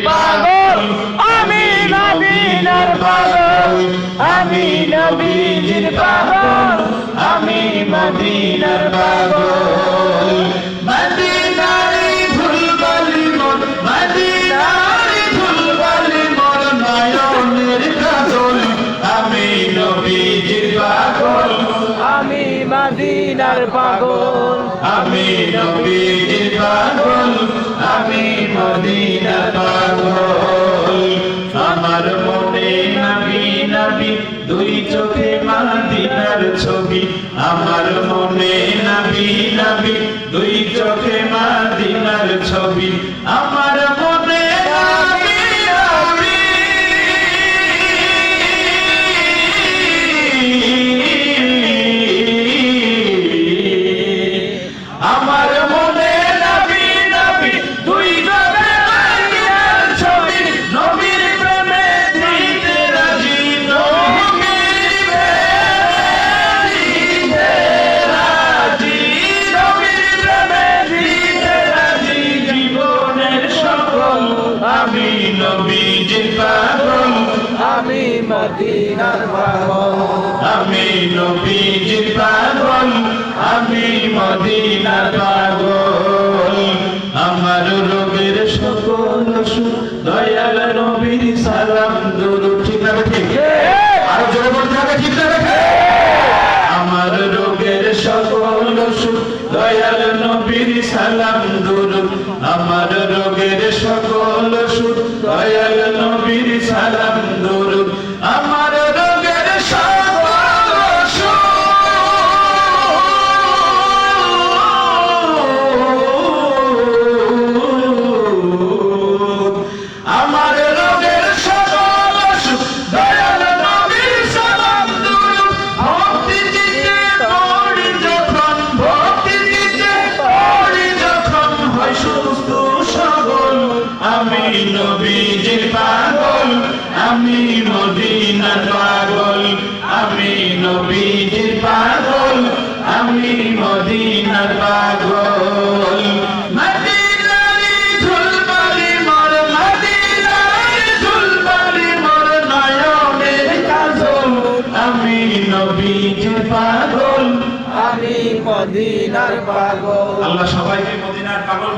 পাগল আমি মদিনার পাগল, আমি নবীজির পাগল, আমি মদিনার পাগল। মদিনারি ফুলবালি মোর, মদিনারি ফুলবালি মোর নয়নের কাজল, আমি নবীজির পাগল, আমি মদিনার পাগল, আমি নবীজির পাগল, আমি মদিনার পাগল। আমার মনে নবী নবী দুই চোখে মদিনার ছবি, আমার মনে নবী নবী দুই চোখে মদিনার ছবি, আমার মনে নবী নবী আমার মনে নবী নবী দুই চোখে মদিনার ছবি, নবীর প্রেমে দিতে রাজি, নবীর প্রেমে দিতে রাজি, নবীর প্রেমে দিতে রাজি জীবনের সকল, আমি নবীজির পাগল, আমি মদিনার পাগল, আমি নবীজির পাগল, আমি মদিনার পাগল। আমার রোগের সকল সুখ দয়াল নবীর সালাম দুরূদ, ঠিক না ঠিক? আর জোরে বলতে হবে, ঠিক না ঠিক? আমার রোগের সকল সুখ দয়াল নবীর সালাম দুরূদ, আমার রোগের সকল সুখ দয়াল নবীর সালাম দুরূদ, আমার রোগের সকল সুখ আমার রোগের সকল সুখ দয়াল নবীর সালাম দুরূদ। ভক্তি চিত্তে পড়ি যখন, ভক্তি চিত্তে পড়ি যখন হয় সুস্থ সবল, আমি নবীজির পাগল, আমি মদিনার পাগল, আমি নবীজির পাগল, আমি মদিনার পাগল। মদিনারি ফুলবালি মোর, মদিনারি ফুলবালি মোর নয়নের কাজল, আমি নবীজির পাগল, আমি মদিনার পাগল। আল্লাহ সবাইকে মদিনার পাগল